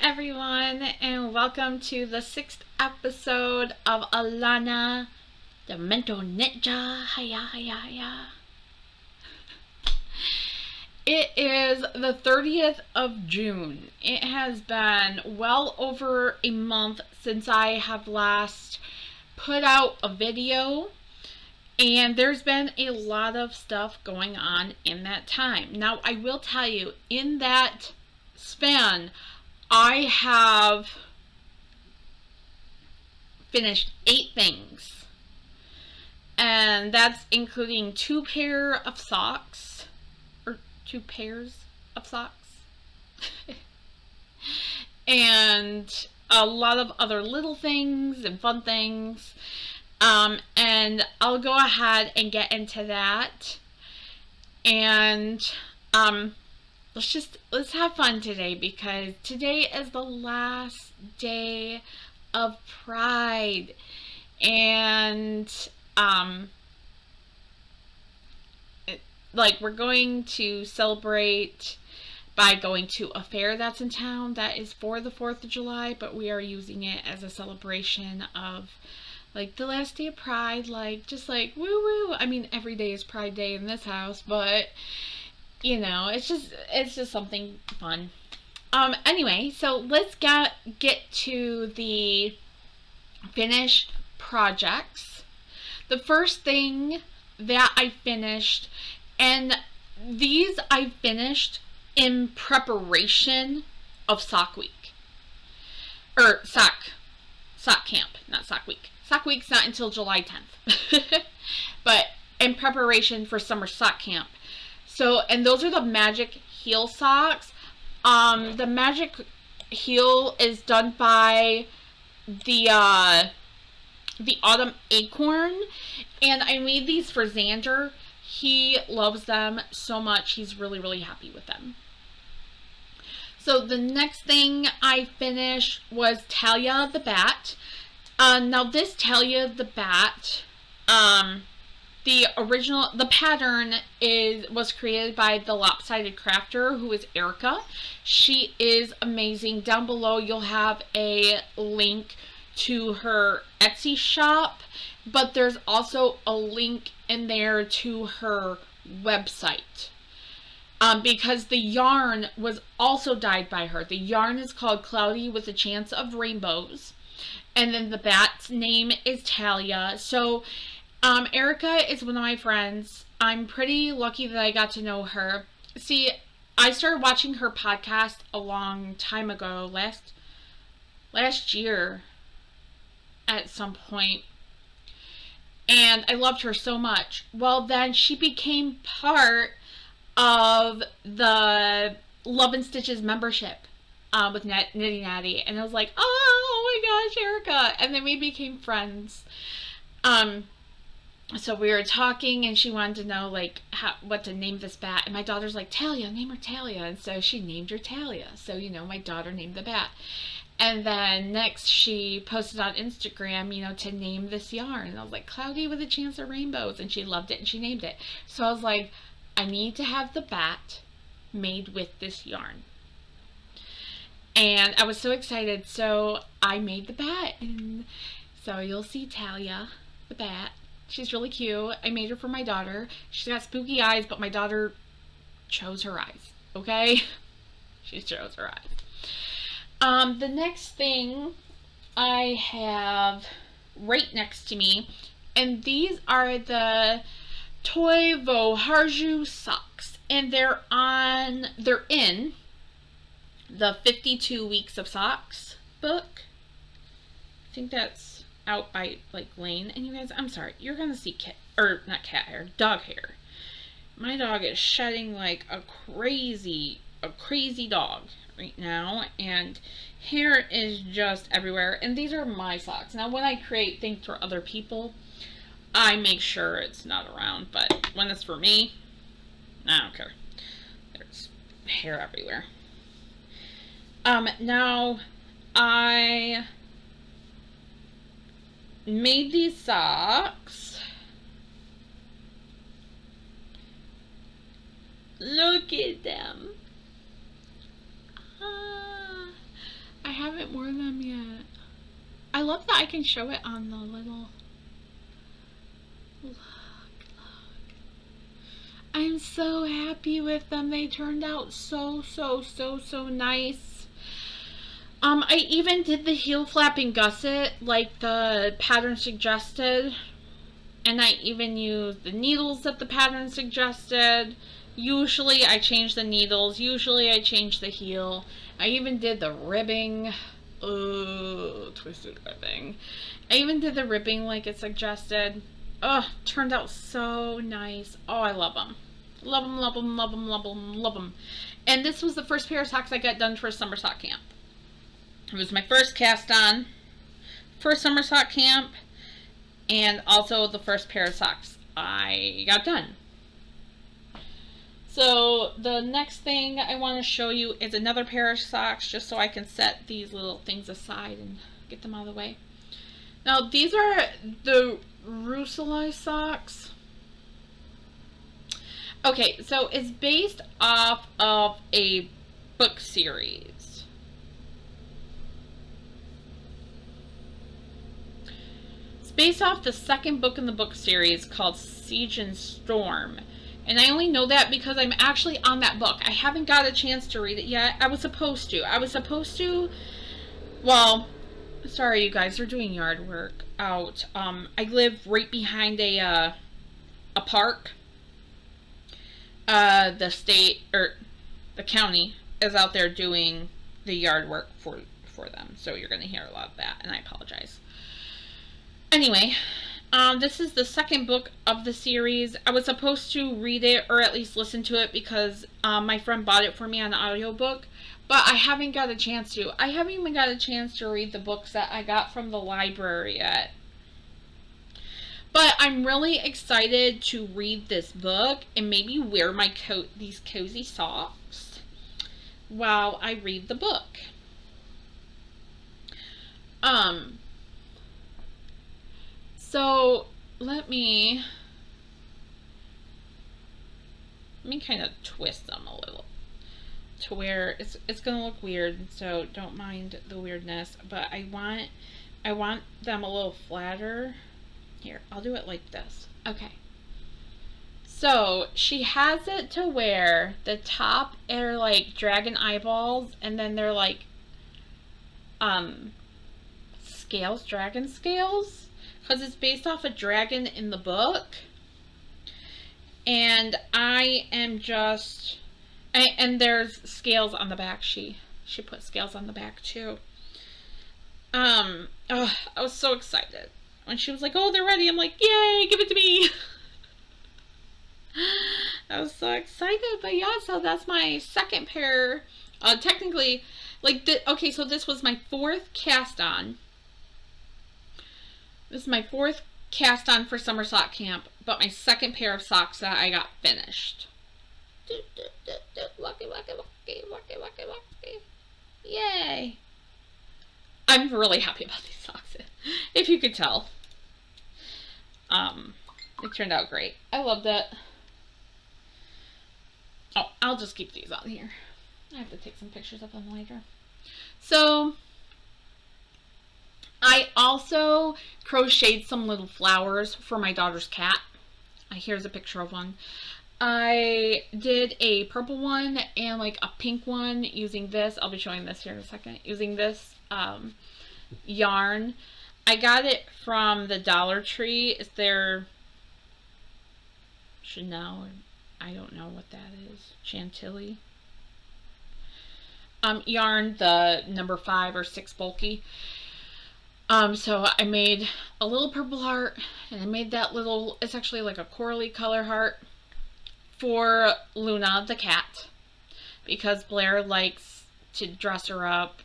everyone, and welcome to the 6th episode of Alannah, the Mental Ninja. Hiya, hiya, hiya. It is the 30th of June. It has been well over a month since I have last put out a video, and there's been a lot of stuff going on in that time. Now, I will tell you, in that span, I have finished 8 things, and that's including 2 pairs of socks, and a lot of other little things and fun things, and I'll go ahead and get into that, and let's have fun today, because today is the last day of Pride, and we're going to celebrate by going to a fair that's in town that is for the 4th of July, but we are using it as a celebration of the last day of Pride, just woo woo. I mean, every day is Pride Day in this house, but you know, it's just something fun. Anyway, so let's get to the finished projects. The first thing that I finished, and these I finished in preparation of Sock Week. Or Sock Camp, not Sock Week. Sock Week's not until July 10th. But in preparation for Summer Sock Camp. So, and those are the Magic Heel socks. The Magic Heel is done by the Autumn Acorn, and I made these for Xander. He loves them so much. He's really, really happy with them. So the next thing I finished was Talia the Bat. Now this Talia the Bat, the pattern was created by the Lopsided Crafter, who is Erica. She is amazing. Down below you'll have a link to her Etsy shop, but there's also a link in there to her website. Because the yarn was also dyed by her. The yarn is called Cloudy with a Chance of Rainbows. And then the bat's name is Talia. So Erica is one of my friends. I'm pretty lucky that I got to know her. See, I started watching her podcast a long time ago, last year at some point, and I loved her so much. Well, then she became part of the Love and Stitches membership with Nitty Natty, and I was like, oh my gosh, Erica, and then we became friends. So we were talking, and she wanted to know what to name this bat, and my daughter's like, Talia, name her Talia, and so she named her Talia. So my daughter named the bat. And then next she posted on Instagram, to name this yarn, and I was like, Cloudy with a Chance of Rainbows, and she loved it and she named it. So I was like, I need to have the bat made with this yarn. And I was so excited, so I made the bat, and so you'll see Talia the bat. She's really cute. I made her for my daughter. She's got spooky eyes, but my daughter chose her eyes, okay? She chose her eyes. The next thing I have right next to me, and these are the Toy Voharju socks, and they're in the 52 Weeks of Socks book. I think that's out by Lane. And you guys, I'm sorry, you're gonna see dog hair. My dog is shedding like a crazy dog right now, and hair is just everywhere. And these are my socks. Now when I create things for other people, I make sure it's not around, but when it's for me, I don't care. There's hair everywhere. Now I made these socks. Look at them. more of them yet. I love that I can show it on the little... Look. I'm so happy with them. They turned out so nice. I even did the heel flapping gusset like the pattern suggested. And I even used the needles that the pattern suggested. Usually I change the needles. Usually I change the heel. I even did the ribbing. Oh, twisted ribbing. I even did the ribbing like it suggested. Oh, turned out so nice. Oh, I love them. Love them, love them, love them, love them, love them. And this was the first pair of socks I got done for summer sock camp. It was my first cast on for summer sock camp. And also the first pair of socks I got done. So the next thing I want to show you is another pair of socks, just so I can set these little things aside and get them out of the way. Now these are the Ravelry socks. Okay, so it's based off of a book series. It's based off the second book in the book series called Siege and Storm. And I only know that because I'm actually on that book. I haven't got a chance to read it yet. I was supposed to. Well, sorry you guys, they're doing yard work out. I live right behind a park. The state, or the county, is out there doing the yard work for them. So you're going to hear a lot of that, and I apologize. Anyway, this is the second book of the series. I was supposed to read it, or at least listen to it, because my friend bought it for me on audiobook, but I haven't got a chance to. I haven't even got a chance to read the books that I got from the library yet. But I'm really excited to read this book and maybe wear my these cozy socks while I read the book. So let me kind of twist them a little to where it's gonna look weird, so don't mind the weirdness, but I want them a little flatter. Here, I'll do it like this. Okay. So she has it to where the top are like dragon eyeballs, and then they're like scales, dragon scales, because it's based off a dragon in the book. And I am just, and there's scales on the back. She put scales on the back too. Oh, I was so excited when she was like, "Oh, they're ready." I'm like, "Yay, give it to me." I was so excited. But yeah, so that's my second pair. Technically, like, okay, so this was my fourth cast on. This is my fourth cast on for summer sock camp, but my second pair of socks that I got finished. Lucky. Yay. I'm really happy about these socks, if you could tell. It turned out great. I loved it. Oh, I'll just keep these on here. I have to take some pictures of them later. So, I also crocheted some little flowers for my daughter's cat. Here's a picture of one. I did a purple one and like a pink one using this. I'll be showing this here in a second. Using this yarn. I got it from the Dollar Tree. It's their Chanel, or I don't know what that is. Chantilly. Yarn, the number 5 or 6 bulky. So I made a little purple heart, and I made that little, it's actually like a corally color heart for Luna the cat, because Blair likes to dress her up.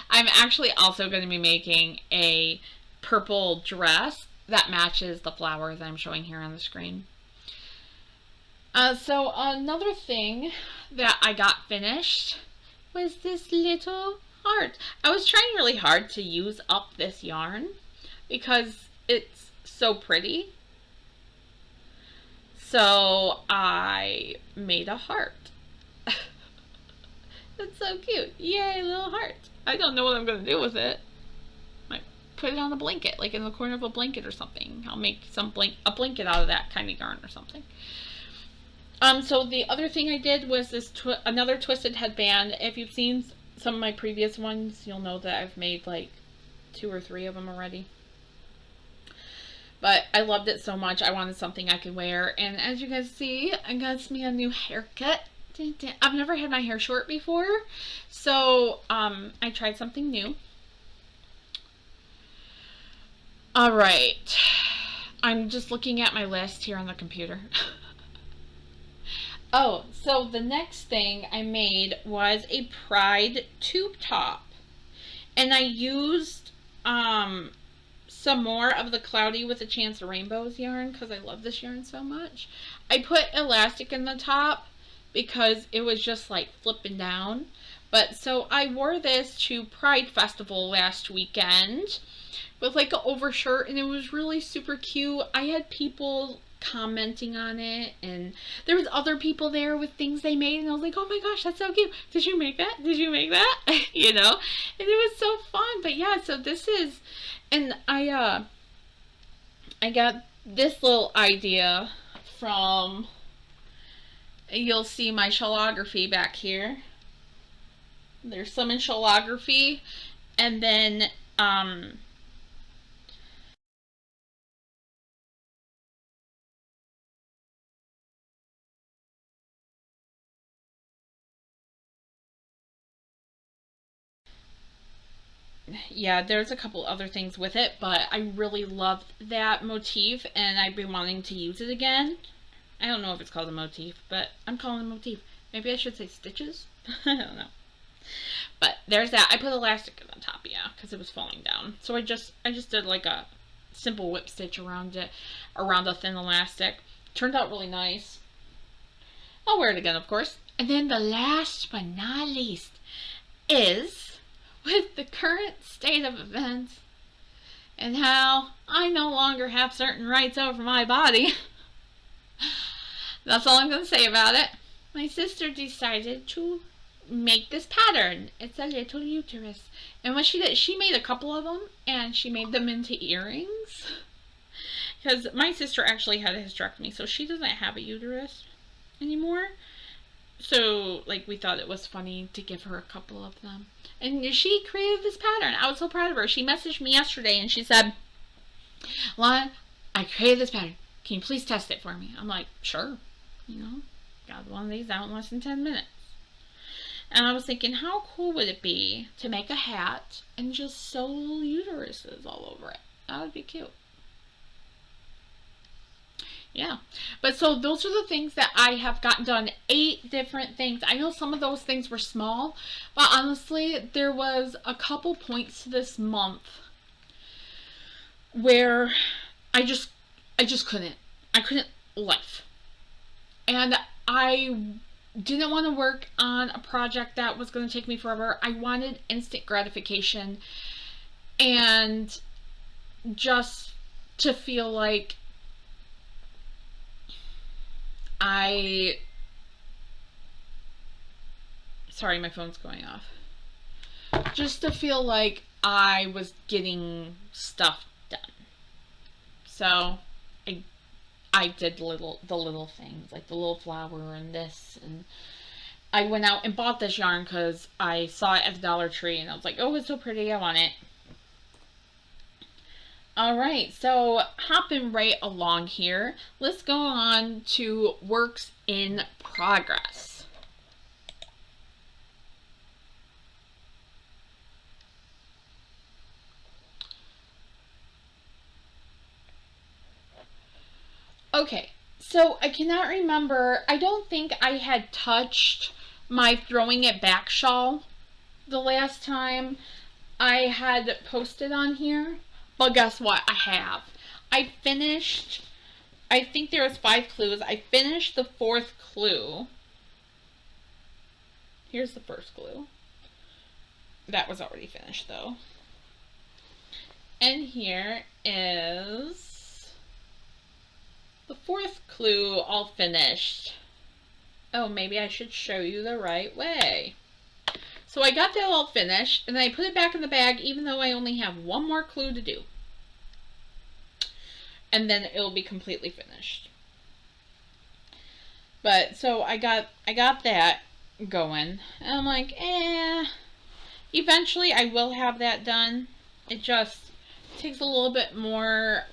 I'm actually also going to be making a purple dress that matches the flowers I'm showing here on the screen. So another thing that I got finished was this little heart. I was trying really hard to use up this yarn because it's so pretty. So I made a heart. That's so cute. Yay, little heart. I don't know what I'm going to do with it. Might put it on a blanket, like in the corner of a blanket or something. I'll make a blanket out of that kind of yarn or something. So the other thing I did was this another twisted headband. If you've seen some of my previous ones, you'll know that I've made like 2 or 3 of them already. But I loved it so much, I wanted something I could wear. And as you guys see, I got me a new haircut. I've never had my hair short before, so I tried something new. Alright, I'm just looking at my list here on the computer. Oh, so the next thing I made was a Pride tube top. And I used some more of the Cloudy with a Chance of Rainbows yarn because I love this yarn so much. I put elastic in the top because it was just like flipping down. But so I wore this to Pride Festival last weekend with like an overshirt, and it was really super cute. I had people commenting on it, and there was other people there with things they made, and I was like, oh my gosh, that's so cute. Did you make that? Did you make that? You know, and it was so fun. But yeah, so this is, and I got this little idea from, you'll see my shellography back here. There's some in shellography, and then yeah, there's a couple other things with it, but I really loved that motif, and I've been wanting to use it again. I don't know if it's called a motif, but I'm calling it a motif. Maybe I should say stitches? I don't know. But there's that. I put elastic on top, yeah, because it was falling down. So I just did like a simple whip stitch around it, around a thin elastic. Turned out really nice. I'll wear it again, of course. And then the last but not least is, with the current state of events and how I no longer have certain rights over my body, that's all I'm going to say about it. My sister decided to make this pattern. It's a little uterus. And what she did, she made a couple of them, and she made them into earrings. Because my sister actually had a hysterectomy, so she doesn't have a uterus anymore. So, like, we thought it was funny to give her a couple of them. And she created this pattern. I was so proud of her. She messaged me yesterday and she said, Lana, I created this pattern. Can you please test it for me? I'm like, sure. You know, got one of these out in less than 10 minutes. And I was thinking, how cool would it be to make a hat and just sew little uteruses all over it? That would be cute. Yeah, but so those are the things that I have gotten done. 8 different things. I know some of those things were small, but honestly, there was a couple points this month where I just couldn't. I couldn't live. And I didn't want to work on a project that was going to take me forever. I wanted instant gratification and just to feel like sorry, my phone's going off. Just to feel like I was getting stuff done. So I did the little things, like the little flower and this, and I went out and bought this yarn because I saw it at the Dollar Tree and I was like, oh, it's so pretty, I want it. Alright, so hopping right along here, let's go on to works in progress. Okay, so I cannot remember, I don't think I had touched my throwing it back shawl the last time I had posted on here. But guess what? I have. I finished, I think there was 5 clues. I finished the 4th clue. Here's the first clue. That was already finished though. And here is the 4th clue all finished. Oh, maybe I should show you the right way. So I got that all finished, and then I put it back in the bag, even though I only have one more clue to do. And then it'll be completely finished. But, so I got that going. And I'm like, eventually I will have that done. It just takes a little bit more,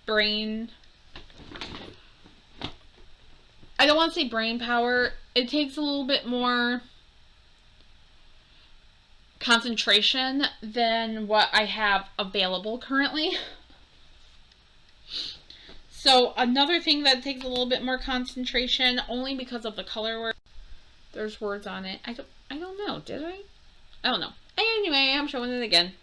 brain. I don't want to say brain power. It takes a little bit more concentration than what I have available currently. So another thing that takes a little bit more concentration, only because of the color work. There's words on it. I don't know. Did I? I don't know. Anyway, I'm showing it again.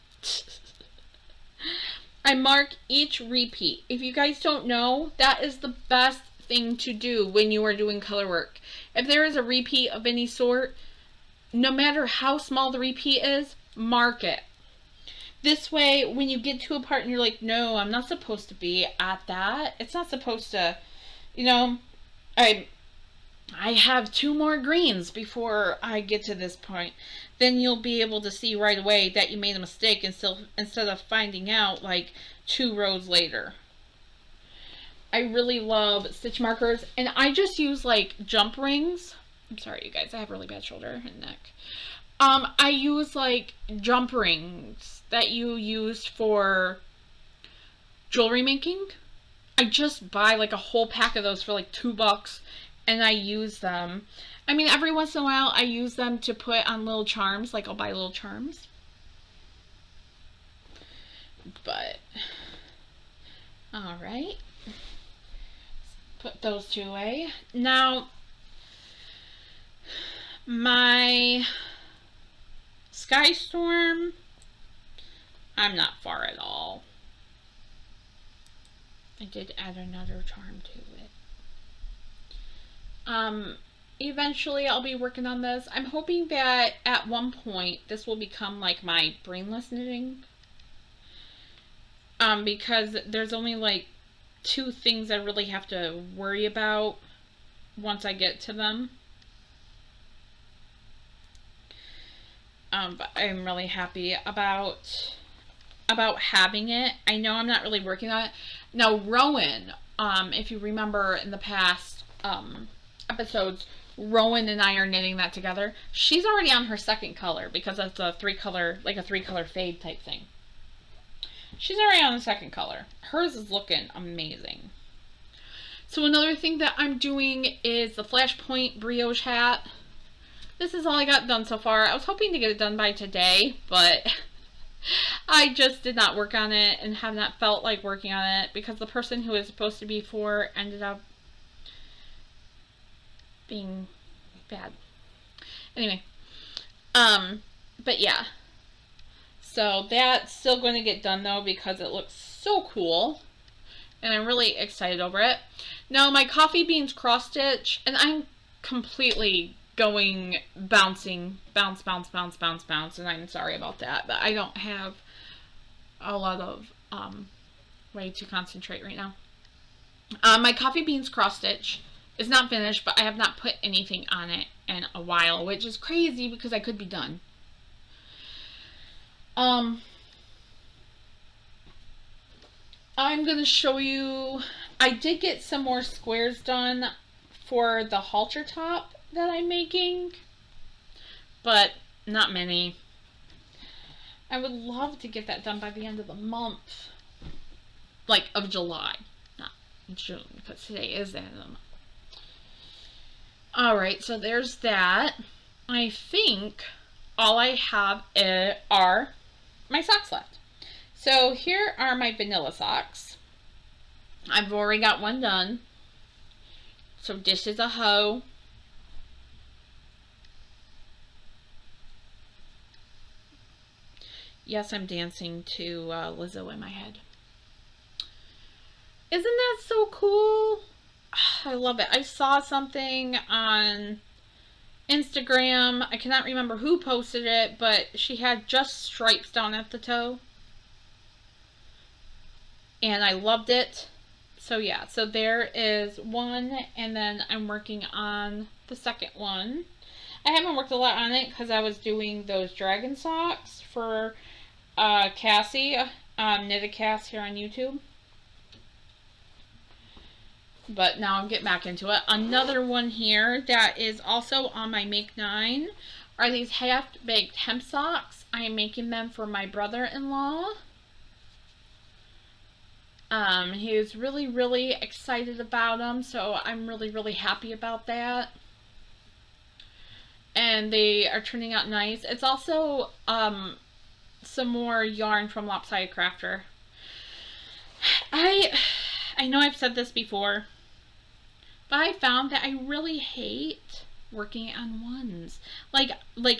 I mark each repeat. If you guys don't know, that is the best thing to do when you are doing color work. If there is a repeat of any sort, no matter how small the repeat is, mark it. This way, when you get to a part and you're like, no, I'm not supposed to be at that. It's not supposed to, you know, I have 2 more greens before I get to this point. Then you'll be able to see right away that you made a mistake instead of finding out like 2 rows later. I really love stitch markers, and I just use like jump rings. I'm sorry, you guys, I have really bad shoulder and neck. I use like jump rings that you use for jewelry making. I just buy like a whole pack of those for like $2, and I use them. I mean, every once in a while I use them to put on little charms, like I'll buy little charms. But, alright. Put those 2 away. Now, my Sky Storm, I'm not far at all. I did add another charm to it. Eventually I'll be working on this. I'm hoping that at one point this will become like my brainless knitting. Because there's only like 2 things I really have to worry about once I get to them. But I'm really happy about having it. I know I'm not really working on it. Now, Rowan, if you remember in the past episodes, Rowan and I are knitting that together. She's already on her 2nd color because it's a 3-color, like a 3-color fade type thing. She's already on the 2nd color. Hers is looking amazing. So another thing that I'm doing is the Flashpoint brioche hat. This is all I got done so far. I was hoping to get it done by today, but I just did not work on it and have not felt like working on it because the person who it was supposed to be for ended up being bad. Anyway, but yeah. So that's still going to get done though because it looks so cool. And I'm really excited over it. Now my coffee beans cross stitch, and I'm completely going bouncing, bounce, and I'm sorry about that, but I don't have a lot of way to concentrate right now. My coffee beans cross stitch is not finished, but I have not put anything on it in a while, which is crazy because I could be done. I'm going to show you, I did get some more squares done for the halter top that I'm making, but not many. I would love to get that done by the end of the month, like of July, not June, because today is the end of the month. Alright, so there's that. I think all I have are my socks left. So here are my vanilla socks. I've already got one done. So this is a hoe. Yes, I'm dancing to Lizzo in my head. Isn't that so cool? I love it. I saw something on Instagram. I cannot remember who posted it, but she had just stripes down at the toe. And I loved it. So yeah, so there is one, and then I'm working on the second one. I haven't worked a lot on it because I was doing those dragon socks for Cassie, Knitted Cass here on YouTube. But now I'm getting back into it. Another one here that is also on my Make 9 are these half-baked hemp socks. I am making them for my brother-in-law. He is really, really excited about them, so I'm really, really happy about that. And they are turning out nice. It's also some more yarn from Lopsided Crafter. I know I've said this before, but I found that I really hate working on ones, like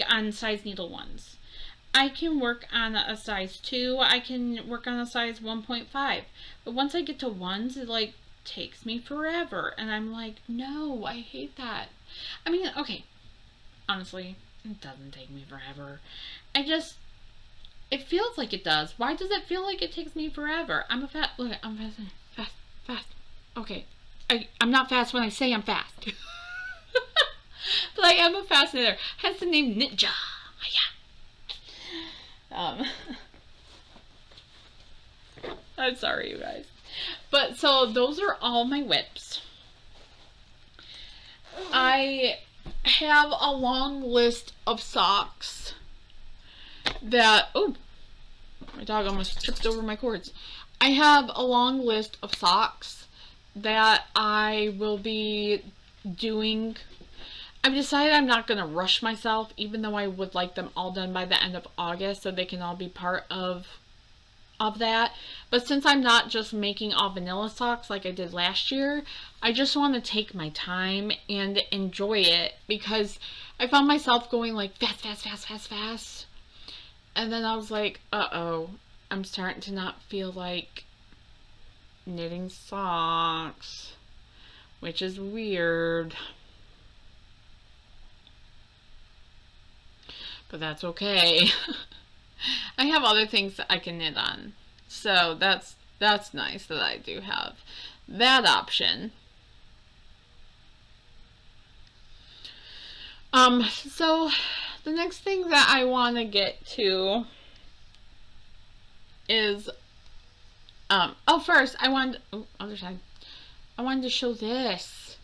on size needle ones. I can work on a size 2, I can work on a size 1.5, but once I get to ones, it like takes me forever, and I'm like, no, I hate that. I mean, okay, honestly, it doesn't take me forever. It feels like it does. Why does it feel like it takes me forever? I'm fast. Okay, I'm not fast when I say I'm fast. But I am a fast knitter. Hence the name Ninja. Yeah. I'm sorry, you guys. But so those are all my whips. I have a long list of socks that, oh, my dog almost tripped over my cords. I have a long list of socks that I will be doing. I've decided I'm not going to rush myself, even though I would like them all done by the end of August so they can all be part of that. But since I'm not just making all vanilla socks like I did last year, I just want to take my time and enjoy it, because I found myself going like fast. And then I was like, uh-oh, I'm starting to not feel like knitting socks, which is weird. But that's okay. I have other things that I can knit on. So that's nice that I do have that option. So the next thing that I want to get to is first I wanted to show this.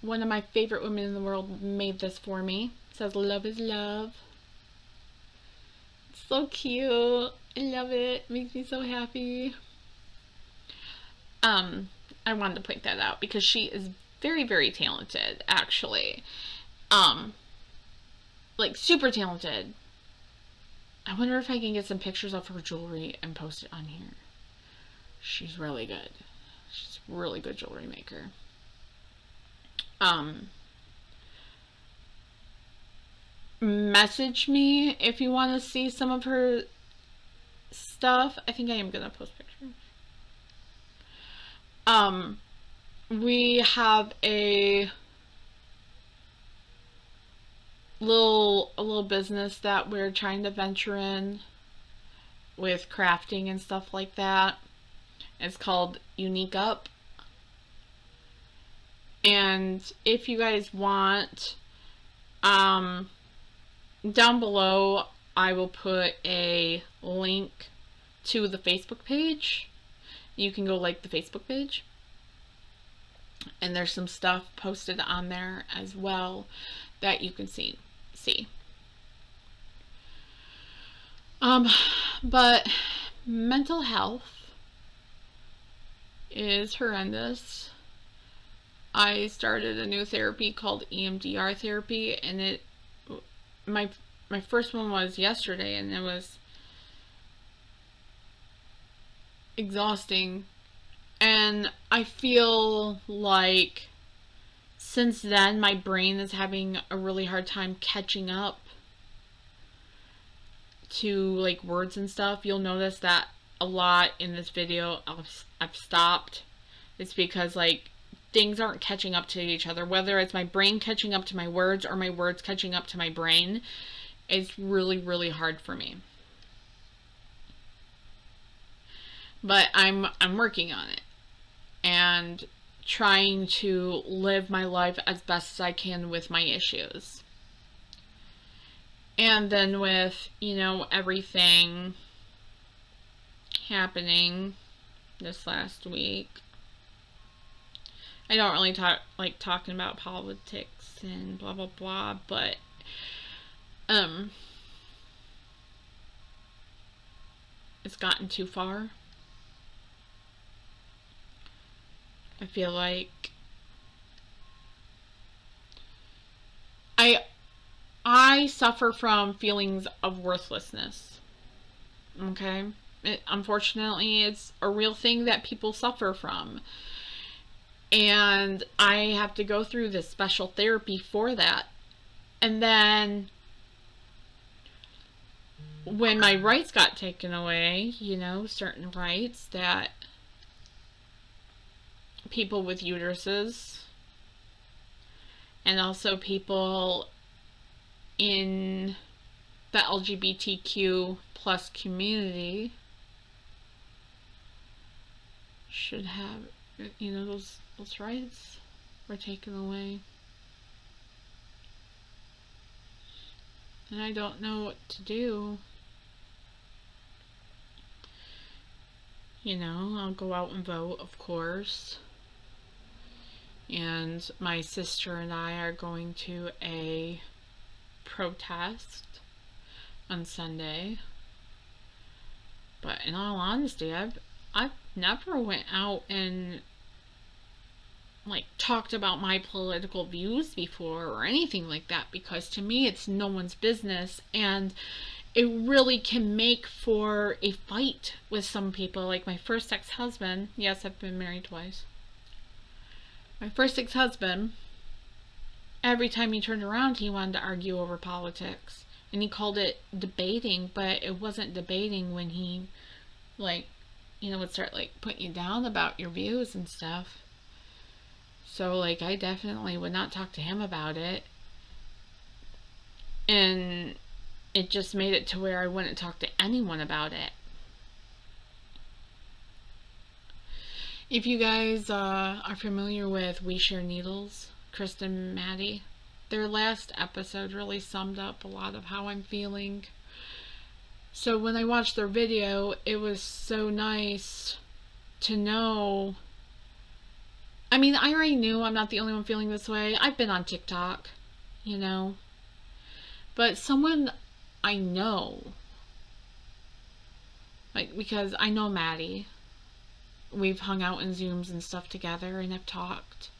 One of my favorite women in the world made this for me. It says love is love. It's so cute. I love it. It makes me so happy. I wanted to point that out because she is very, very talented, actually. Like super talented. I wonder if I can get some pictures of her jewelry and post it on here. She's really good. She's a really good jewelry maker. Message me if you want to see some of her stuff. I think I am gonna post pictures. We have a little business that we're trying to venture in with crafting and stuff like that. It's called Unique Up. And if you guys want, down below I will put a link to the Facebook page. You can go like the Facebook page, and there's some stuff posted on there as well that you can see. But mental health is horrendous. I started a new therapy called EMDR therapy, and my first one was yesterday, and it was exhausting. And I feel like since then my brain is having a really hard time catching up to like words and stuff. You'll notice that a lot in this video I've stopped. It's because like things aren't catching up to each other, whether it's my brain catching up to my words or my words catching up to my brain. It's really, really hard for me. But I'm working on it and trying to live my life as best as I can with my issues. And then with, everything happening this last week, I don't really like talking about politics and blah blah blah, but it's gotten too far. I feel like I suffer from feelings of worthlessness. Okay? Unfortunately, it's a real thing that people suffer from. And I have to go through this special therapy for that. And then when my rights got taken away, certain rights that people with uteruses and also people in the LGBTQ plus community should have, those rights were taken away. And I don't know what to do. I'll go out and vote, of course. And my sister and I are going to a protest on Sunday. But in all honesty, I've never went out and talked about my political views before or anything like that, because to me it's no one's business, and it really can make for a fight with some people. Like my first ex-husband, yes, I've been married twice. My first ex-husband, every time he turned around, he wanted to argue over politics. And he called it debating, but it wasn't debating when he, would start, putting you down about your views and stuff. So, I definitely would not talk to him about it. And it just made it to where I wouldn't talk to anyone about it. If you guys are familiar with We Share Needles, Kristen and Maddie, their last episode really summed up a lot of how I'm feeling. So when I watched their video, it was so nice to know. I mean, I already knew I'm not the only one feeling this way. I've been on TikTok, But someone I know, because I know Maddie. We've hung out in Zooms and stuff together, and have talked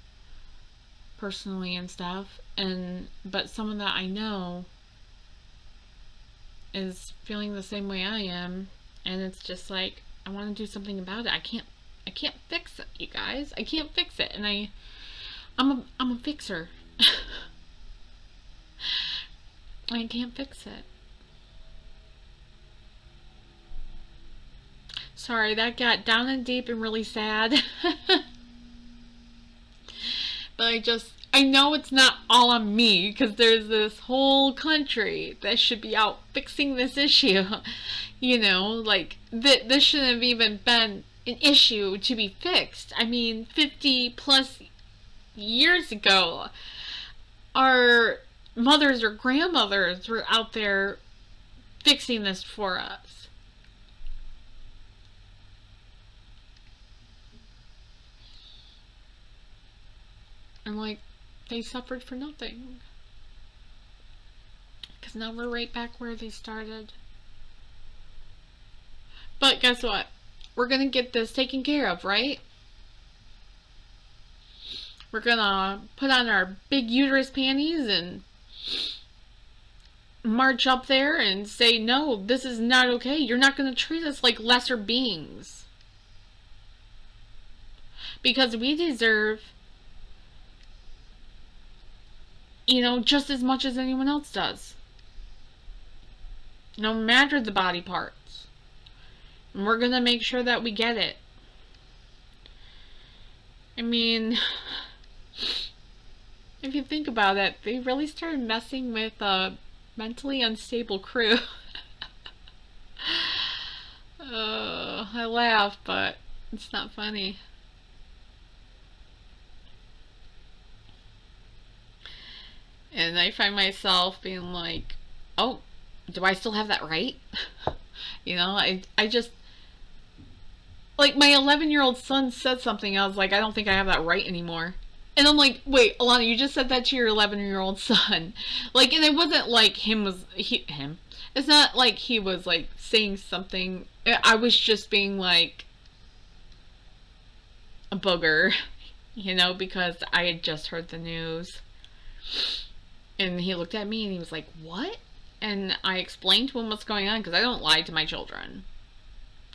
personally and stuff. But someone that I know is feeling the same way I am, and it's just I want to do something about it. I can't fix it, you guys. I can't fix it, and I'm a fixer. I can't fix it. Sorry, that got down and deep and really sad. But I know it's not all on me, because there's this whole country that should be out fixing this issue. This shouldn't have even been an issue to be fixed. I mean, 50 plus years ago, our mothers or grandmothers were out there fixing this for us. And they suffered for nothing. Because now we're right back where they started. But guess what? We're gonna get this taken care of, right? We're gonna put on our big uterus panties and march up there and say, no, this is not okay. You're not gonna treat us like lesser beings. Because we deserve, just as much as anyone else does. No matter the body parts. And we're gonna make sure that we get it. I mean, if you think about it, they really started messing with a mentally unstable crew. I laugh, but it's not funny. And I find myself being like, oh, do I still have that right? You know, I just, like, my 11-year-old son said something. I was like, I don't think I have that right anymore. And I'm like, wait, Alana, you just said that to your 11-year-old son. Like, and it wasn't like him. It's not like he was, like, saying something. I was just being, like, a booger, you know, because I had just heard the news. And he looked at me and he was like, what? And I explained to him what's going on, because I don't lie to my children.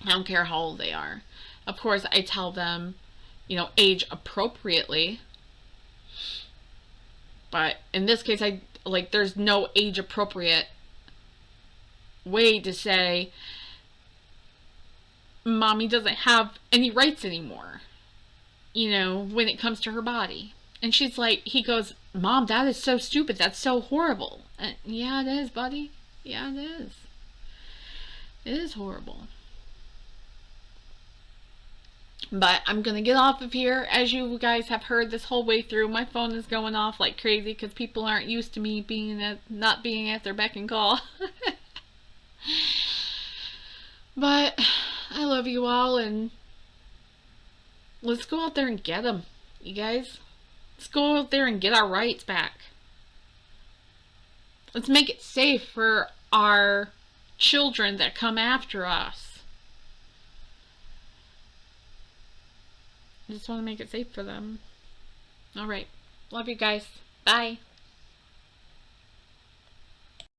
I don't care how old they are. Of course, I tell them, you know, age appropriately. But in this case, there's no age appropriate way to say mommy doesn't have any rights anymore, you know, when it comes to her body. And she's like, he goes, Mom, that is so stupid. That's so horrible. And yeah, it is, buddy. Yeah, it is. It is horrible. But I'm going to get off of here. As you guys have heard this whole way through, my phone is going off like crazy because people aren't used to me not being at their beck and call. But I love you all, and let's go out there and get them, you guys. Let's go out there and get our rights back. Let's make it safe for our children that come after us. I just want to make it safe for them. Alright. Love you guys. Bye.